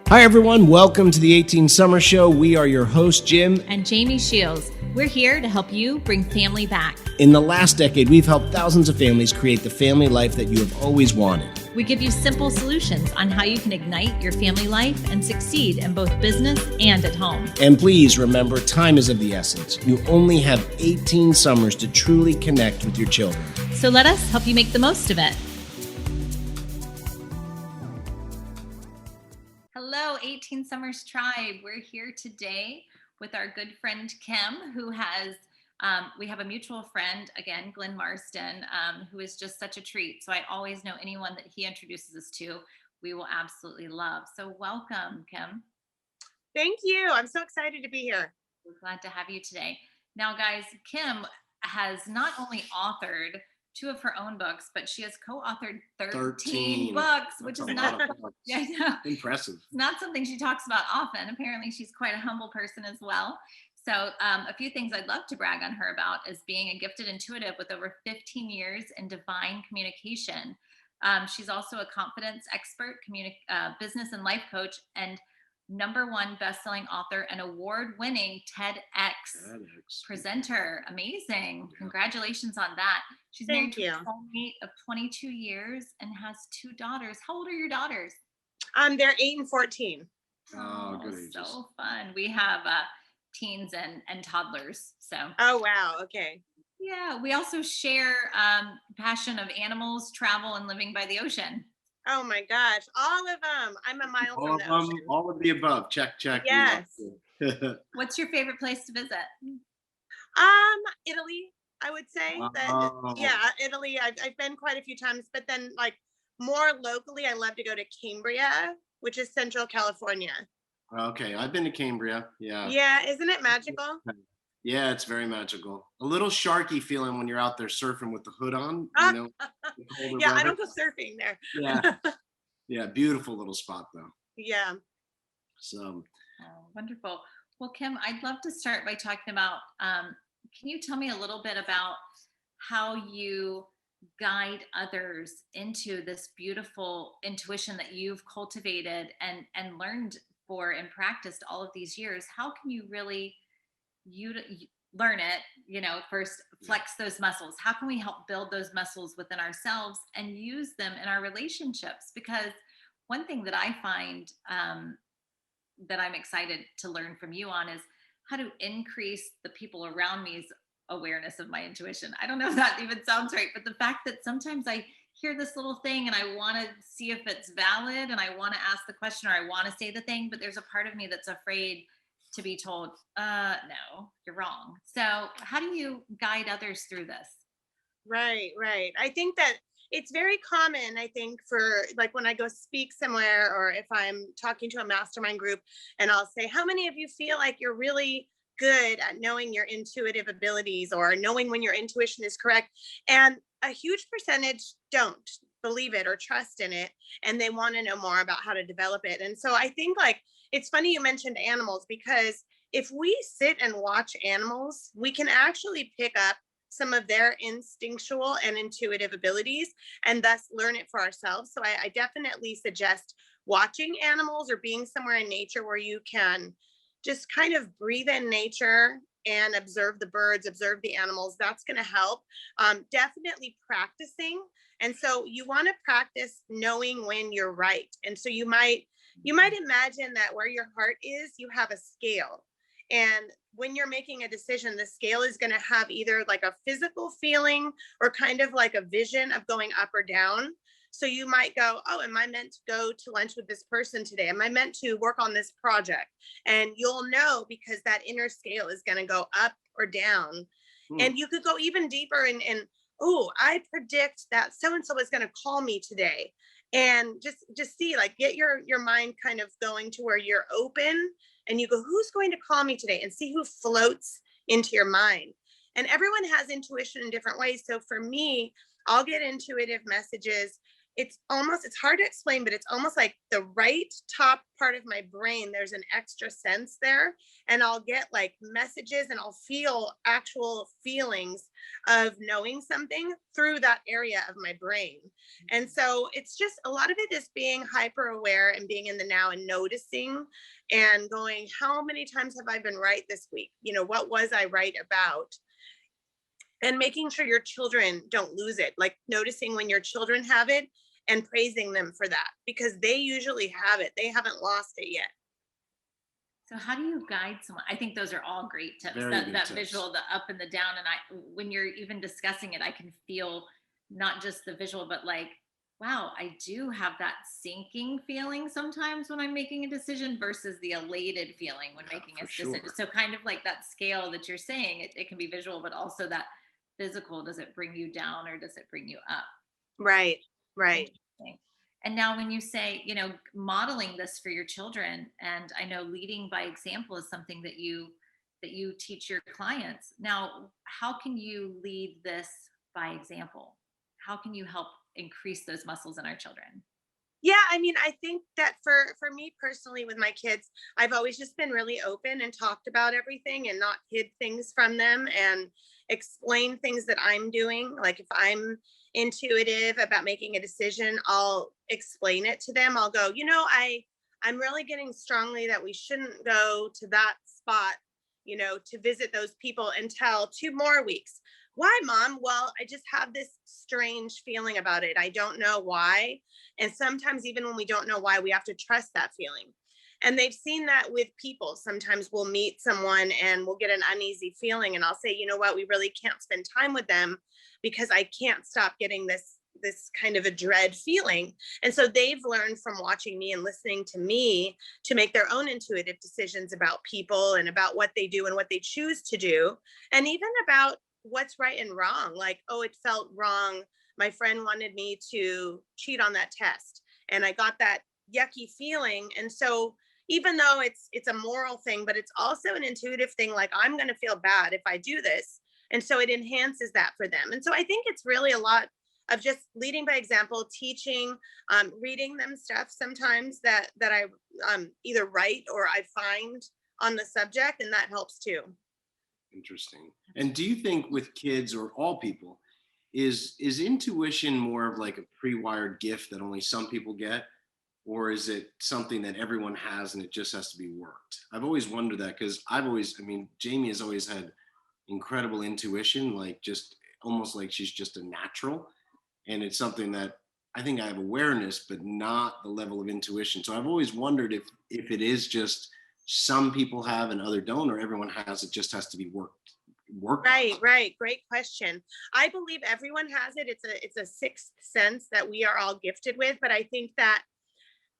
Hi, everyone. Welcome to the 18 Summer Show. We are your hosts, Jim and Jamie Shields. We're here to help you bring family back. In the last decade, we've helped thousands of families create the family life that you have always wanted. We give you simple solutions on how you can ignite your family life and succeed in both business and at home. And please remember, time is of the essence. You only have 18 summers to truly connect with your children. So let us help you make the most of it. Hello, 18 Summers Tribe. We're here today with our good friend Kim, who has, we have a mutual friend, again, Glenn Marston, who is just such a treat. So I always know anyone that he introduces us to, we will absolutely love. So welcome, Kim. Thank you. I'm so excited to be here. We're glad to have you today. Now, guys, Kim has not only authored 2 of her own books, but she has co-authored 13 books, which is not Impressive. Not something she talks about often. Apparently, she's quite a humble person as well. So a few things I'd love to brag on her about is being a gifted intuitive with over 15 years in divine communication. She's also a confidence expert, business and life coach, and #1 bestselling author and award-winning TEDx presenter. Amazing. Yeah. Congratulations on that. She's married to a soulmate of 22 years and has 2 daughters. How old are your daughters? They're 8 and 14. Oh, good ages. So fun. We have teens and toddlers. So. Oh, wow. Okay. Yeah. We also share passion of animals, travel, and living by the ocean. Oh my gosh, all of them. I'm a mile from the ocean. All of the above. Check. Yes. What's your favorite place to visit? Italy, I would say. Oh. Yeah, Italy. I've been quite a few times, but then like more locally, I love to go to Cambria, which is Central California. Okay, I've been to Cambria. Yeah. Yeah, isn't it magical? Yeah, it's very magical. A little sharky feeling when you're out there surfing with the hood on. Yeah, weather. I don't go surfing there. Yeah, beautiful little spot though. Yeah. So. Oh, wonderful. Well, Kim, I'd love to start by talking about. Can you tell me a little bit about how you guide others into this beautiful intuition that you've cultivated and learned for and practiced all of these years? How can you really you learn it, first flex those muscles? How can we help build those muscles within ourselves and use them in our relationships? Because one thing that I find that I'm excited to learn from you on is how to increase the people around me's awareness of my intuition. I don't know if that even sounds right, but the fact that sometimes I hear this little thing and I want to see if it's valid and I want to ask the question or I want to say the thing, but there's a part of me that's afraid to be told, no, you're wrong. So how do you guide others through this? Right. I think that it's very common, I think, for like when I go speak somewhere or if I'm talking to a mastermind group and I'll say, how many of you feel like you're really good at knowing your intuitive abilities or knowing when your intuition is correct? And a huge percentage don't believe it or trust in it. And they want to know more about how to develop it. And so I think like, it's funny you mentioned animals, because if we sit and watch animals, we can actually pick up some of their instinctual and intuitive abilities and thus learn it for ourselves. So I definitely suggest watching animals or being somewhere in nature where you can just kind of breathe in nature and observe the birds, observe the animals. That's going to help. Definitely practicing. And so you want to practice knowing when you're right. And so you might imagine that where your heart is, you have a scale. And when you're making a decision, the scale is going to have either like a physical feeling or kind of like a vision of going up or down. So you might go, oh, am I meant to go to lunch with this person today? Am I meant to work on this project? And you'll know because that inner scale is going to go up or down. And you could go even deeper and oh, I predict that so-and-so is going to call me today. And just see, like, get your mind kind of going to where you're open and you go, who's going to call me today? And see who floats into your mind. And everyone has intuition in different ways. So for me, I'll get intuitive messages it's hard to explain, but it's almost like the right top part of my brain, there's an extra sense there, and I'll get like messages and I'll feel actual feelings of knowing something through that area of my brain. And so it's just a lot of it is being hyper aware and being in the now and noticing and going, how many times have I been right this week? What was I right about? And making sure your children don't lose it, like noticing when your children have it and praising them for that, because they usually have it. They haven't lost it yet. So how do you guide someone? I think those are all great tips. Very That good that tips. visual, the up and the down, and when you're even discussing it, I can feel not just the visual, but like, wow, I do have that sinking feeling sometimes when I'm making a decision versus the elated feeling when making a decision. sure. So kind of like that scale that you're saying, it can be visual, but also that physical. Does it bring you down or does it bring you up? Right. Interesting. And now when you say, modeling this for your children, and I know leading by example is something that you teach your clients. Now, how can you lead this by example? How can you help increase those muscles in our children? Yeah, I think that for me personally with my kids, I've always just been really open and talked about everything and not hid things from them and explain things that I'm doing. Like if I'm intuitive about making a decision, I'll explain it to them. I'll go, I'm really getting strongly that we shouldn't go to that spot, to visit those people until 2 more weeks. Why, Mom? Well, I just have this strange feeling about it. I don't know why. And sometimes, even when we don't know why, we have to trust that feeling. And they've seen that with people. Sometimes we'll meet someone and we'll get an uneasy feeling. And I'll say, you know what, we really can't spend time with them because I can't stop getting this kind of a dread feeling. And so they've learned from watching me and listening to me to make their own intuitive decisions about people and about what they do and what they choose to do. And even about what's right and wrong. Like, oh, it felt wrong. My friend wanted me to cheat on that test and I got that yucky feeling. And so even though it's a moral thing, but it's also an intuitive thing, like I'm going to feel bad if I do this. And so it enhances that for them. And so I think it's really a lot of just leading by example, teaching, reading them stuff sometimes that I either write or I find on the subject, and that helps too. Interesting. And do you think with kids or all people, is intuition more of like a pre-wired gift that only some people get? Or is it something that everyone has and it just has to be worked? I've always wondered that because Jamie has always had incredible intuition, like just almost like she's just a natural. And it's something that I think I have awareness, but not the level of intuition. So I've always wondered if it is just some people have and other don't, or everyone has, it just has to be worked Right, on. right. Great question. I believe everyone has it. It's a sixth sense that we are all gifted with, but I think that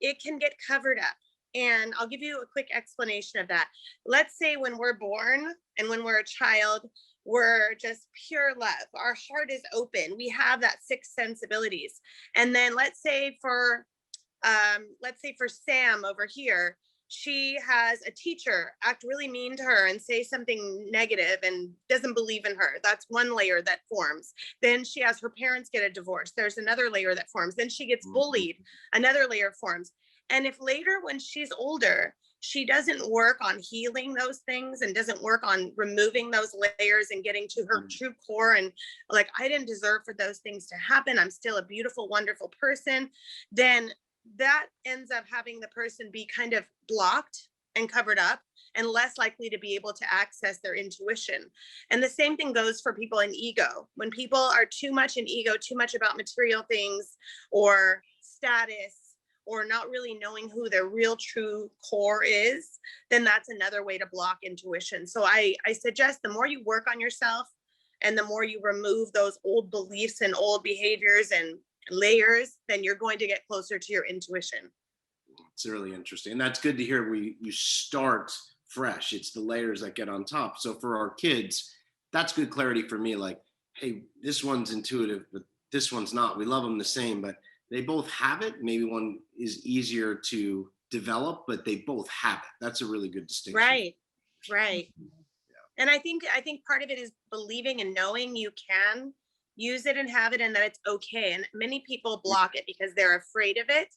it can get covered up. And I'll give you a quick explanation of that. Let's say when we're born and when we're a child, we're just pure love. Our heart is open. We have that sixth sense abilities. And then let's say for Sam over here, she has a teacher act really mean to her and say something negative and doesn't believe in her. That's one layer that forms. Then she has her parents get a divorce. There's another layer that forms. Then she gets bullied. Another layer forms. And if later when she's older, she doesn't work on healing those things and doesn't work on removing those layers and getting to her true core and like, I didn't deserve for those things to happen. I'm still a beautiful, wonderful person. Then that ends up having the person be kind of blocked and covered up and less likely to be able to access their intuition. And the same thing goes for people in ego. When people are too much in ego, too much about material things or status, or not really knowing who their real true core is, then that's another way to block intuition. So I suggest the more you work on yourself and the more you remove those old beliefs and old behaviors and layers, then you're going to get closer to your intuition. It's really interesting. And that's good to hear where you start fresh. It's the layers that get on top. So for our kids, that's good clarity for me. Like, hey, this one's intuitive, but this one's not. We love them the same, but they both have it. Maybe one is easier to develop, but they both have it. That's a really good distinction. Right. And I think part of it is believing and knowing you can use it and have it, and that it's okay. And many people block it because they're afraid of it.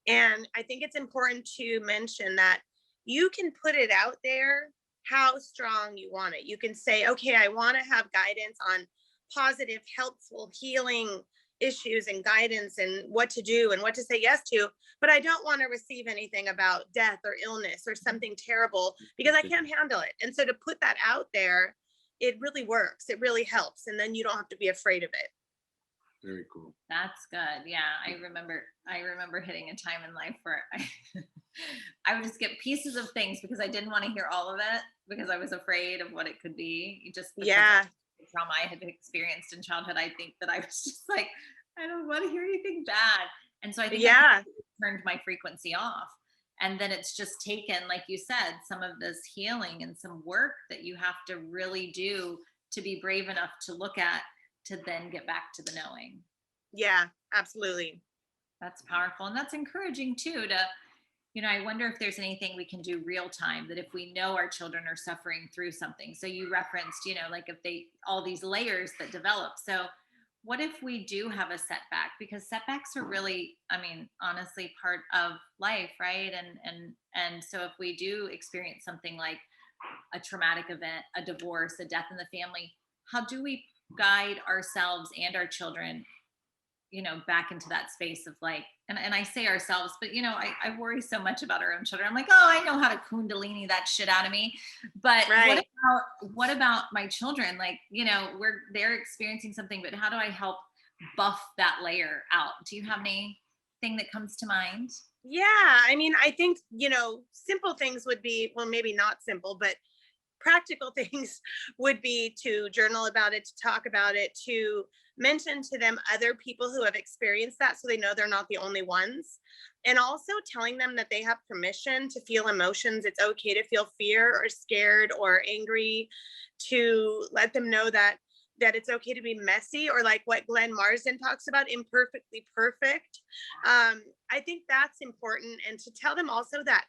And I think it's important to mention that you can put it out there how strong you want it. You can say, okay, I want to have guidance on positive, helpful, healing issues and guidance and what to do and what to say yes to, but I don't want to receive anything about death or illness or something terrible because I can't handle it. And so to put that out there, it really works. It really helps. And then you don't have to be afraid of it. Very cool. That's good. Yeah, I remember hitting a time in life where I would just get pieces of things because I didn't want to hear all of it because I was afraid of what it could be. Just because Yeah. of the trauma I had experienced in childhood, I think that I was just like, I don't want to hear anything bad. And so I think Yeah. I turned my frequency off. And then it's just taken, like you said, some of this healing and some work that you have to really do to be brave enough to look at, to then get back to the knowing. Yeah, absolutely. That's powerful. And that's encouraging too, to, I wonder if there's anything we can do real time, that if we know our children are suffering through something. So you referenced, like if all these layers that develop. So what if we do have a setback? Because setbacks are really, honestly, part of life, right? And so if we do experience something like a traumatic event, a divorce, a death in the family, how do we guide ourselves and our children, back into that space of like, and I say ourselves, but I worry so much about our own children. I'm like, oh, I know how to kundalini that shit out of me. But Right. what about my children? Like, they're experiencing something, but how do I help buff that layer out? Do you have anything that comes to mind? Yeah. I think, simple things would be, well, maybe not simple, but practical things would be to journal about it, to talk about it, to mention to them other people who have experienced that so they know they're not the only ones. And also telling them that they have permission to feel emotions. It's okay to feel fear or scared or angry, to let them know that it's okay to be messy, or like what Glenn Marsden talks about, imperfectly perfect. I think that's important. And to tell them also that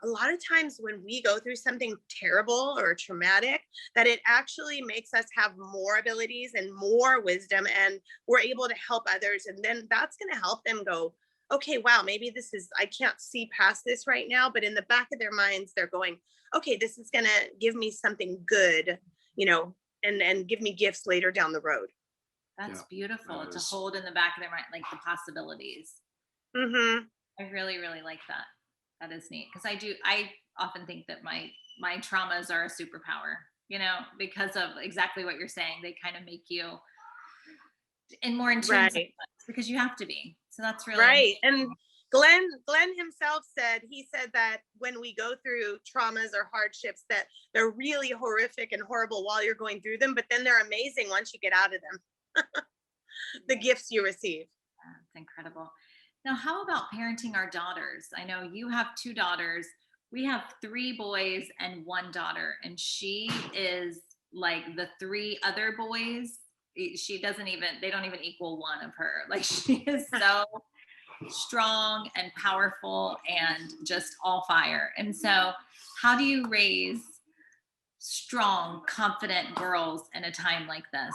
a lot of times when we go through something terrible or traumatic, that it actually makes us have more abilities and more wisdom, and we're able to help others. And then that's going to help them go, okay, wow, maybe I can't see past this right now, but in the back of their minds, they're going, okay, this is going to give me something good, and give me gifts later down the road. That's beautiful that to is. hold in the back of their mind, like the possibilities. Mm-hmm. I really, really like that. That is neat. Because I often think that my traumas are a superpower, because of exactly what you're saying. They kind of make you more in tune Right. because you have to be. So that's really Right. And Glenn himself said that when we go through traumas or hardships, that they're really horrific and horrible while you're going through them, but then they're amazing once you get out of them. The gifts you receive. It's incredible. Now, how about parenting our daughters? I know you have 2 daughters. We have 3 boys and 1 daughter, and she is like the 3 other boys. They don't even equal 1 of her. Like, she is so strong and powerful and just all fire. And so how do you raise strong, confident girls in a time like this?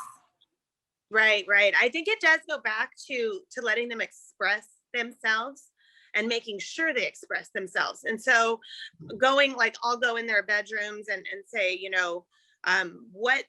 Right. I think it does go back to letting them express themselves and making sure they express themselves. And so I'll go in their bedrooms and say, what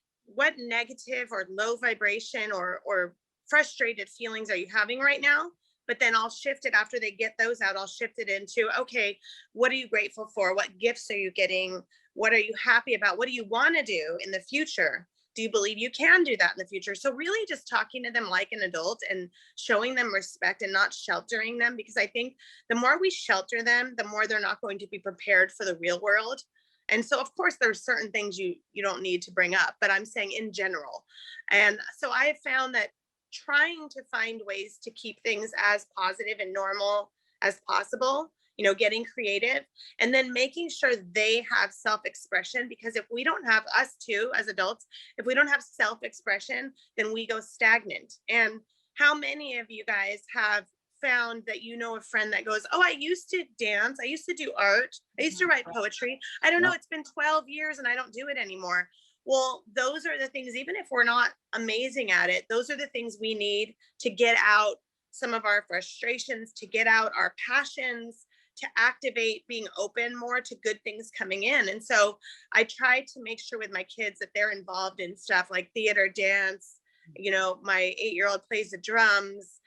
negative or low vibration or frustrated feelings are you having right now? But then I'll shift it after they get those out. I'll shift it into, okay, what are you grateful for? What gifts are you getting? What are you happy about? What do you want to do in the future? Do you believe you can do that in the future? So really just talking to them like an adult and showing them respect and not sheltering them, because I think the more we shelter them, the more they're not going to be prepared for the real world. And so of course there's certain things you don't need to bring up, but I'm saying in general. And so I have found that trying to find ways to keep things as positive and normal as possible, getting creative, and then making sure they have self-expression. Because if we don't have, us too as adults, if we don't have self-expression, then we go stagnant. And how many of you guys have found that a friend that goes, oh, I used to dance, I used to do art, I used to write poetry, I don't know, it's been 12 years and I don't do it anymore. Well, those are the things, even if we're not amazing at it, those are the things we need to get out some of our frustrations, to get out our passions, to activate being open more to good things coming in. And so I try to make sure with my kids that they're involved in stuff like theater, dance. My 8-year-old plays the drums,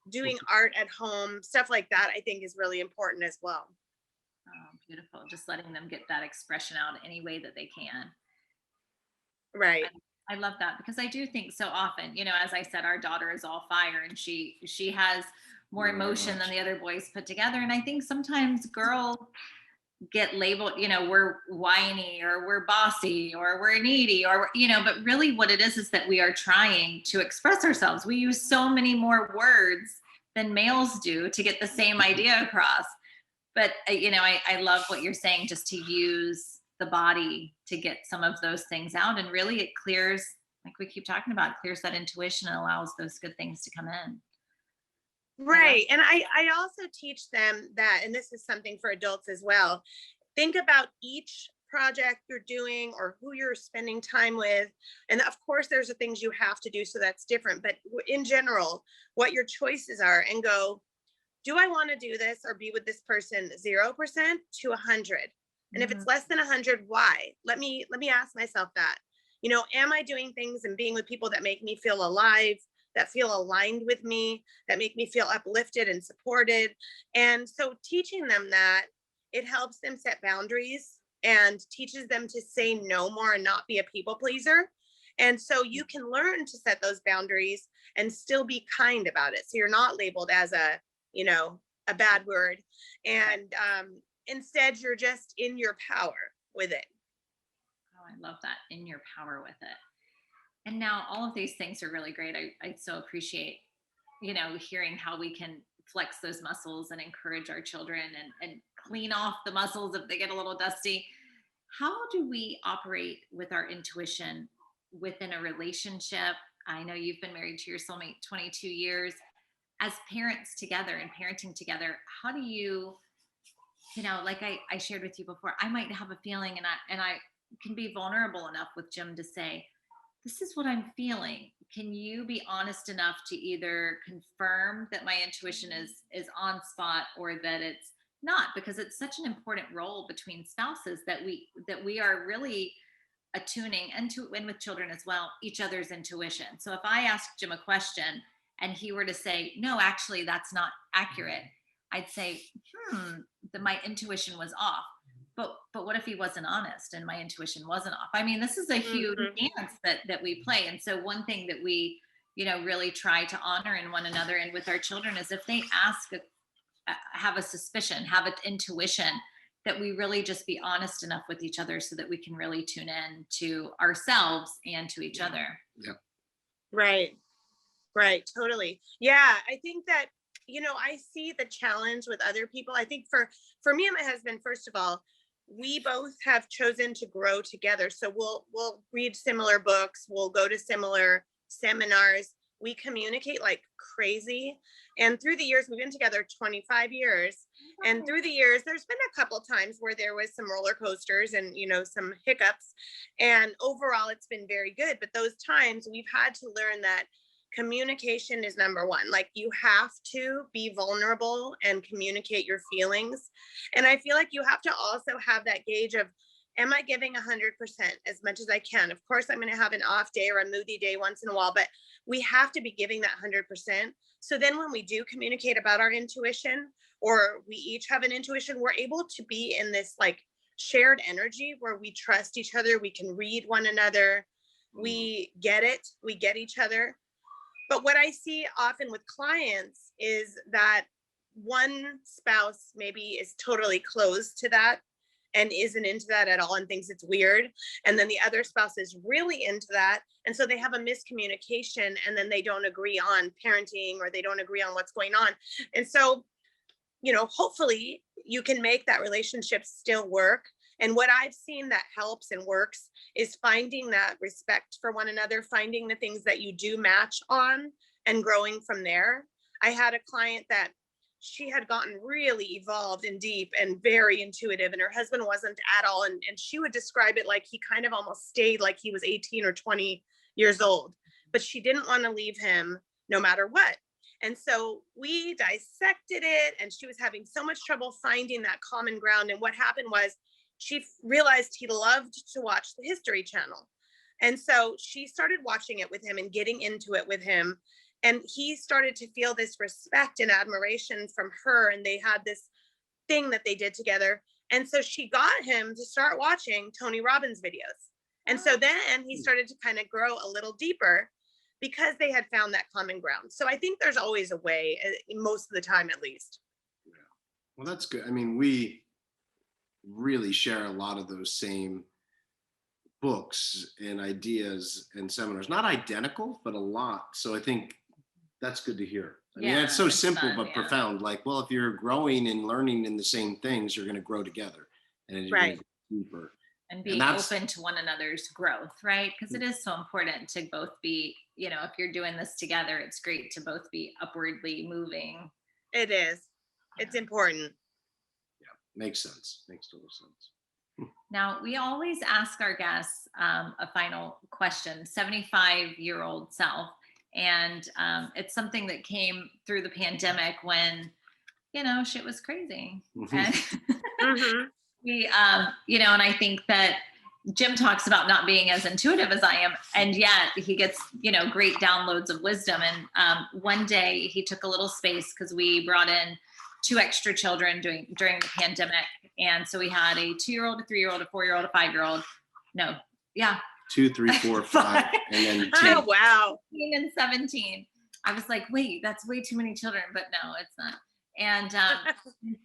doing art at home, stuff like that, I think is really important as well. Oh, beautiful. Just letting them get that expression out any way that they can. Right. I love that because I do think so often, as I said, our daughter is all fire and she has more Very emotion than much. the other boys put together. And I think sometimes girls get labeled, we're whiny or we're bossy or we're needy but really what it is that we are trying to express ourselves. We use so many more words than males do to get the same idea across. But I love what you're saying, just to use the body to get some of those things out, and really it clears, like we keep talking about, clears that intuition and allows those good things to come in. Right. And I also teach them that, and this is something for adults as well. Think about each project you're doing or who you're spending time with. And of course, there's the things you have to do. So that's different. But in general, what your choices are, and go, do I want to do this or be with this person 0% to 100? And if Mhm. it's less than 100, why? Let me ask myself that. Am I doing things and being with people that make me feel alive, that feel aligned with me, that make me feel uplifted and supported? And so teaching them that, it helps them set boundaries and teaches them to say no more and not be a people pleaser. And so you can learn to set those boundaries and still be kind about it. So you're not labeled as a bad word. And instead, you're just in your power with it. Oh, I love that, in your power with it. And now all of these things are really great. I so appreciate, hearing how we can flex those muscles and encourage our children and clean off the muscles if they get a little dusty. How do we operate with our intuition within a relationship? I know you've been married to your soulmate 22 years. As parents together and parenting together, how do you, like I shared with you before, I might have a feeling, and I can be vulnerable enough with Jim to say, this is what I'm feeling. Can you be honest enough to either confirm that my intuition is on spot, or that it's not? Because it's such an important role between spouses that we are really attuning, and with children as well, each other's intuition. So if I asked Jim a question and he were to say, no, actually that's not accurate, I'd say, that my intuition was off. But what if he wasn't honest and my intuition wasn't off? I mean, this is a huge Mhm. dance that we play. And so one thing that we, really try to honor in one another and with our children is, if they have a suspicion, have an intuition, that we really just be honest enough with each other so that we can really tune in to ourselves and to each other. Yeah. Right. Right. Totally. Yeah. I think that, I see the challenge with other people. I think for me and my husband, first of all, we both have chosen to grow together. So we'll read similar books, we'll go to similar seminars, we communicate like crazy. And through the years, we've been together 25 years. And through the years, there's been a couple times where there was some roller coasters and, some hiccups. And overall, it's been very good. But those times we've had to learn that communication is number one. Like, you have to be vulnerable and communicate your feelings. And I feel like you have to also have that gauge of, am I giving 100% as much as I can? Of course, I'm going to have an off day or a moody day once in a while, but we have to be giving that 100%. So then when we do communicate about our intuition, or we each have an intuition, we're able to be in this like shared energy where we trust each other, we can read one another, we get it, we get each other. But what I see often with clients is that one spouse maybe is totally closed to that and isn't into that at all and thinks it's weird. And then the other spouse is really into that. And so they have a miscommunication, and then they don't agree on parenting, or they don't agree on what's going on. And so, hopefully you can make that relationship still work. And what I've seen that helps and works is finding that respect for one another, finding the things that you do match on and growing from there. I had a client that she had gotten really evolved and deep and very intuitive, and her husband wasn't at all. And she would describe it like he kind of almost stayed like he was 18 or 20 years old, but she didn't want to leave him no matter what. And so we dissected it, and she was having so much trouble finding that common ground. And what happened was she realized he loved to watch the History Channel. And so she started watching it with him and getting into it with him. And he started to feel this respect and admiration from her. And they had this thing that they did together. And so she got him to start watching Tony Robbins videos. And so then he started to kind of grow a little deeper because they had found that common ground. So I think there's always a way, most of the time at least. Yeah. Well, that's good. I mean, we really share a lot of those same books and ideas and seminars, not identical, but a lot. So I think that's good to hear. I mean, it's so simple, fun, but profound. Like, well, if you're growing and learning in the same things, you're going to grow together, and you're going to go deeper. And being open to one another's growth, right? Because it is so important to both be, if you're doing this together, it's great to both be upwardly moving. It is. It's important. Yeah, makes sense. Makes total sense. Now, we always ask our guests a final question, 75-year-old self. And it's something that came through the pandemic when, shit was crazy. And we, and I think that Jim talks about not being as intuitive as I am, and yet he gets, great downloads of wisdom. And one day he took a little space because we brought in 2 extra children during the pandemic. And so we had a 2-year-old, a 3-year-old, a 4-year-old, a 5-year-old. No. Yeah. 2, 3, 4, 5, and then 10. Oh, wow. 15 and 17. I was like, wait, that's way too many children, but no, it's not. And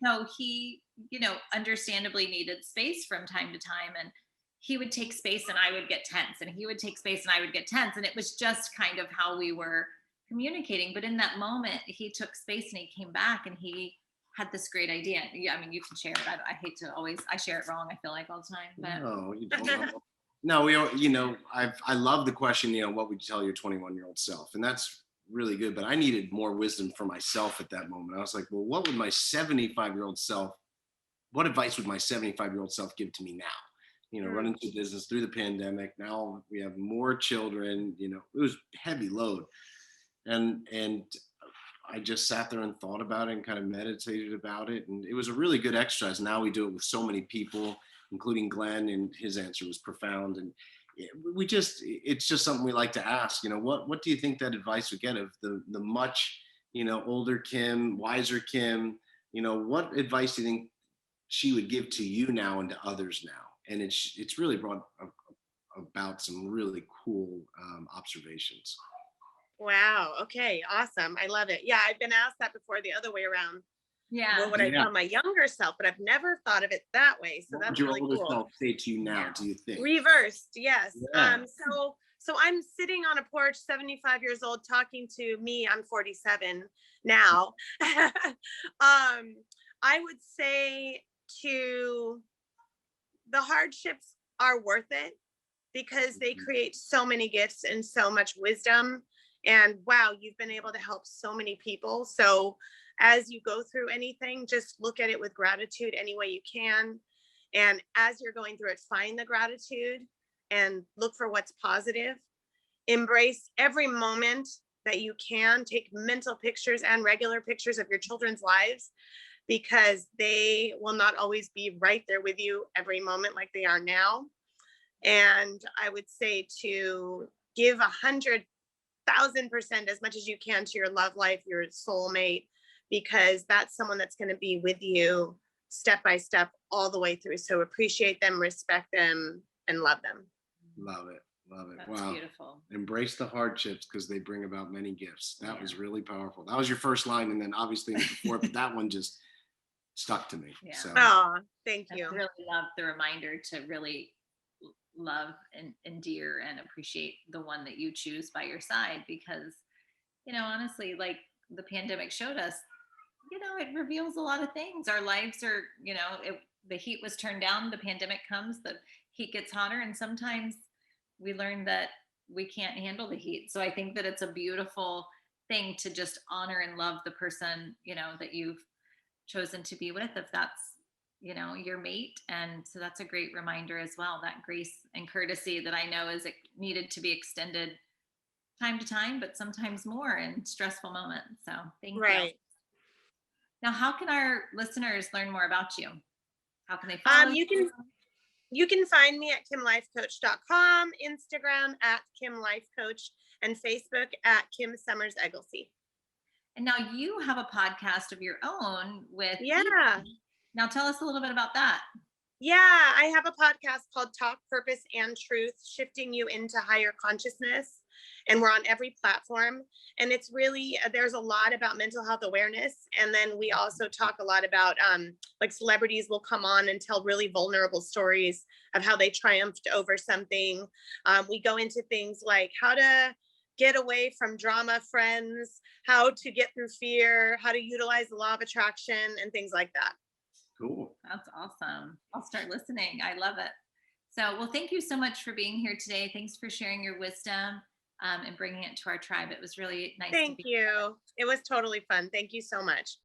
so he, understandably needed space from time to time. And he would take space and I would get tense, and he would take space and I would get tense. And it was just kind of how we were communicating. But in that moment, he took space and he came back and he had this great idea. Yeah, I mean, you can share it. I hate to I share it wrong, I feel like, all the time. But No, you don't know. No, I love the question, what would you tell your 21-year-old self? And that's really good, but I needed more wisdom for myself at that moment. I was like, well, what advice would my 75-year-old self give to me now? Running through business through the pandemic. Now we have more children, it was heavy load. And I just sat there and thought about it and kind of meditated about it. And it was a really good exercise. Now we do it with so many people, including Glenn, and his answer was profound. And it's just something we like to ask, what do you think that advice would get of the much, older Kim, wiser Kim, what advice do you think she would give to you now and to others now? And it's really brought about some really cool observations. Wow. Okay. Awesome. I love it. Yeah. I've been asked that before the other way around. Yeah. What would I tell my younger self? But I've never thought of it that way. So What that's would your really older cool. self say to you now, do you think? Reversed. Yes. Yeah. So I'm sitting on a porch, 75 years old, talking to me. I'm 47 now. I would say the hardships are worth it because they create so many gifts and so much wisdom. And wow, you've been able to help so many people. So as you go through anything, just look at it with gratitude any way you can. And as you're going through it, find the gratitude and look for what's positive. Embrace every moment that you can. Take mental pictures and regular pictures of your children's lives, because they will not always be right there with you every moment like they are now. And I would say to give 100,000% as much as you can to your love life, your soulmate, because that's someone that's going to be with you step by step all the way through. So appreciate them, respect them, and love them. Love it. Love it. That's wow. beautiful. Embrace the hardships because they bring about many gifts. That was really powerful. That was your first line. And then obviously before, but that one just stuck to me. Yeah. So Oh, thank you. I really love the reminder to really love and endear and appreciate the one that you choose by your side, because, honestly, like the pandemic showed us, it reveals a lot of things. Our lives are, the heat was turned down, the pandemic comes, the heat gets hotter, and sometimes we learn that we can't handle the heat. So I think that it's a beautiful thing to just honor and love the person, that you've chosen to be with, if that's, your mate. And so that's a great reminder as well, that grace and courtesy that I know is needed to be extended time to time, but sometimes more in stressful moments. So thank you. Right. Now, how can our listeners learn more about you? How can they follow Um, you? you can find me at kimlifecoach.com, Instagram at kimlifecoach, and Facebook at Kim Summers Egglesey. And now you have a podcast of your own with Yeah. Ethan. Now tell us a little bit about that. Yeah, I have a podcast called Talk, Purpose, and Truth, Shifting You into Higher Consciousness. And we're on every platform. And it's really, there's a lot about mental health awareness. And then we also talk a lot about, like, celebrities will come on and tell really vulnerable stories of how they triumphed over something. We go into things like how to get away from drama friends, how to get through fear, how to utilize the law of attraction, and things like that. Cool. That's awesome. I'll start listening. I love it. So, well, thank you so much for being here today. Thanks for sharing your wisdom and bringing it to our tribe. It was really nice to Thank be. you. It was totally fun. Thank you so much.